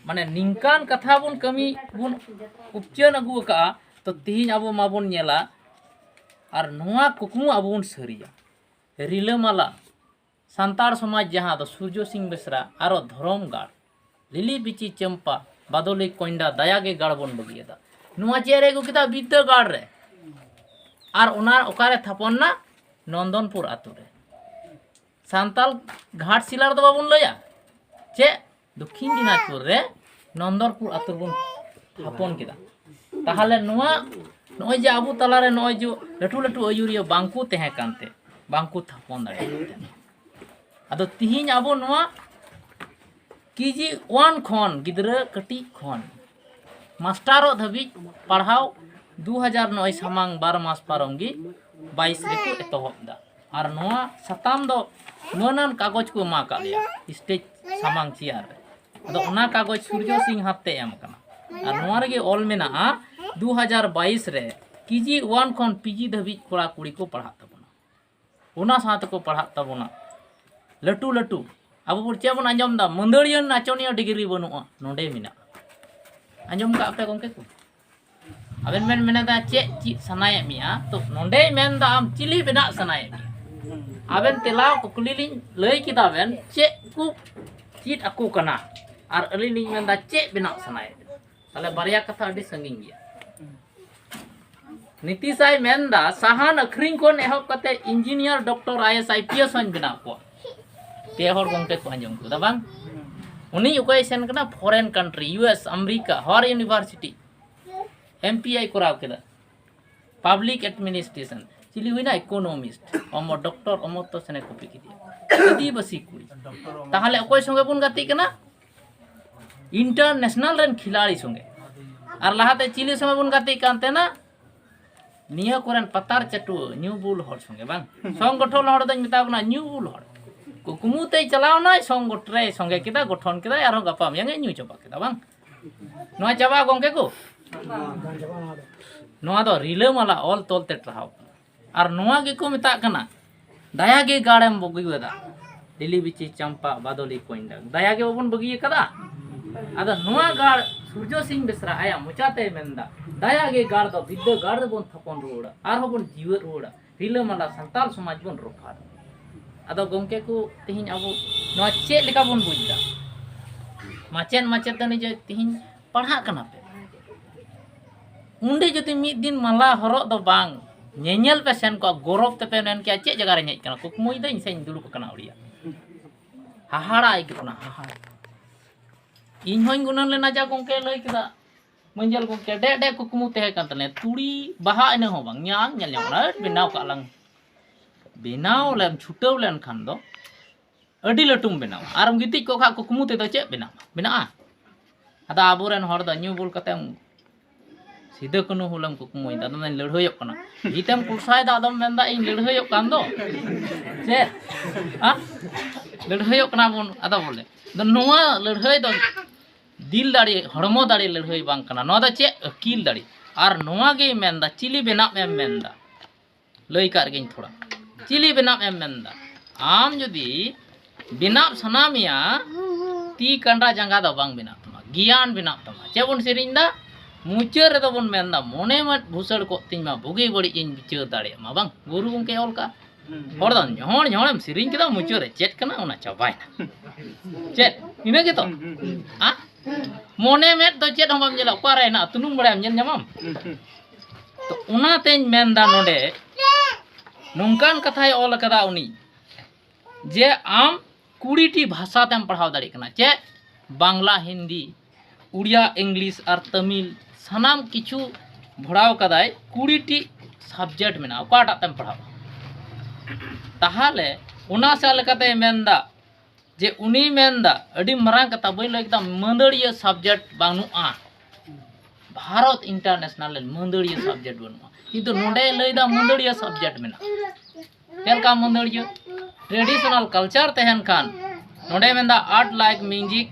माने निंकान कथा बन कमी बन उपचन अगु का तो तिहिन अब माबन नेला और नोआ कुकमु अब बन सरिया रिलामाला सांतार समाज जहाँ तो सूर्य सिंह बेसरा आरो धरम गाड़ लिली बिची चंपा बादोली कोइंडा दयागे गाड़ बन बगियदा नोआ चेरे को किता बिद्दा गाड़ रे और उना ओकारे थापन्ना नंदनपुर आतु रे सांताल घाट सिलार दो बाबन लया चे दक्षिण दिनाजपुर रे नंदनपुर आतु बन थापन किदा ताहले नोआ नोय जे आबू तलारे नोय जो लटू लटू अयुरिया बांकु तहे कानते बांकु थापन दाड़े आदो तिहिन आबो नोआ केजी 1 खन गिद्रा कटी खन मास्टारो धबी पढ़ाओ 2009 सामांग 12 मास पारमगी 22 रेको एतोहबदा और नोआ सताम दो मनन कागज को मा का लिया स्टेज सामांग चियार आदो ओना कागज सूर्य सिंह हाथे एम कना और नोआ रेगे ऑल मेना 2022 रे केजी 1 खन पीजी धबी कोड़ा कुड़ी को पढ़ा तबना ओना साथ को पढ़ा तबना लटू लटू अब चे बन आंजम दा मंदड़ियन नाचनिया डिग्री बनुआ नोडे मिना आंजम का पे गंके को अबेन मेन मेना चे ची सनाय मिया तो नोडे मेन दा आम चिली बिना सनाय मिया अबेन तेला कुकली लिन लई किदा बेन चे कु चीट अकु कना और अली लिन मेन दा चे बिना सनाय ताले बारिया कथा अडी संगिंग गया नीतीशाय मेन दा साहान अखरिंग कोन एहब कते इंजीनियर डॉक्टर आईएएस आईपीएस हन बिना को पे हर गंके को आंजम को बांग उनी उकय सेन कना फॉरेन कंट्री यूएस अमेरिका हर यूनिवर्सिटी एमपीआई कराव केदा पब्लिक एडमिनिस्ट्रेशन चिली हुईना इकोनॉमिस्ट अमो डॉक्टर अमर तो सेने कॉपी किदिया आदिवासी कुड़ी ताहले अकय संगे बुन गाती कना इंटरनेशनल रेन खिलाड़ी संगे और लहाते चिली संगे बुन गाती कानते ना निया कोरेन पतार चटु न्यू बुल हर संगे बांग संगठन हर दኝ मिताबना न्यू बुल हर कुकुमुते चलाव ना संगठरे संगे किदा गठन किदा आरो गपा मेंगे न्यू चबा किदा बांग नोआ चबा गंके को नोआ दो रिलामाला ऑल तोलते ट्राहाव और नोआ गे को मिता कना दया गे गाड़ेम बगियदा दिल्ली बिची चंपा बादोली कोइंडा दया गे बबन बगिय कदा आदा नोआ गाड़ सूर्य सिंह बेसरा आया मुचाते मेंदा दया गे गाड़ दो बिद्दा गाड़ बन थपन रोड़ा आर हबन जीव रोड़ा रिलामाला संताल समाज बन रोफा आदो गंके को तिहिन अब नोआ चे लेका बन बुझदा माचेन माचेतनी जे तिहिन पढ़ा कना पे उंडे जति मिद दिन माला हरो दो बांग नेनेल पे सेन को गौरव ते पे नेन के चे जगह रे हेज कना कुकमुई दई सेन दुड़ुक कना उड़िया हाहाड़ा आई कना हाहाड़ा इन होइन गुनन लेना जा गंके लई किदा मंजल गंके डे डे कुकमु ते कन तने तुड़ी बाहा इने हो बांग न्यां नेल न्यां बिनाव का लंग बेनाव लेम छुटाव लेन खान दो अडी लटुम बेनाव आरम गिति को खा कुकमु ते दो चे बेनाव बेना आदा आबोरेन हर द न्यू बुल कते सीधा कनु हुलम कुकमुई दा दन लड़हय कना हितम कुसाय दा दम मेंदा इन लड़हय कान दो से आ लड़हय कना बन आदा बोले द नोआ लड़हय दो दिल दाड़ी हड़मो दाड़ी लड़हय बांग कना नो दा चे अकील दाड़ी और नोआ गे मेंदा चिली बेना एम मेंदा लई कार गेन थोड़ा चिली बेनाम एम मेंदा आम जदि बेनाम सनामिया ती कंडा जंगा दो बांग बेना तमा ज्ञान बेना तमा चेबन सेरिंदा मुचर रे दोबन मेंदा मोने मत भूसड़ को तिमा बुगी बड़ी इन बिचार दाड़े मा बांग गुरु गंके ऑल का हर द न्होण न्होणम सेरिंग केदा मुचर रे चेट कना ओना चाबायना चेट इना के तो आ मोने में तो चेट हम जला पारे ना तुनुम बड़ाम जन जमाम तो ओना तेन मेंदा नोडे नौकान कथाय ऑल कदा उनी जे आम कुड़ीटी भाषा तेम पढ़ाव दाड़ी कना चे बांग्ला हिंदी उड़िया इंग्लिश और तमिल सनाम किछु भड़ाव कदाय कुड़ीटी सब्जेक्ट मेना ओकाटा तेम पढ़ाव ताहाले उना से लेकाते मेंदा जे उनी मेंदा अडी मरांग कथा बई लइकदा मंदड़िया सब्जेक्ट बानुआ भारत इंटरनेशनल मंदड़िया सब्जेक्ट बनुआ किंतु नोडे लइदा मंदड़िया सब्जेक्ट मेना तेलका मंदड़िया ट्रेडिशनल कल्चर तहन खान नोडे मेंदा आर्ट लाइक म्यूजिक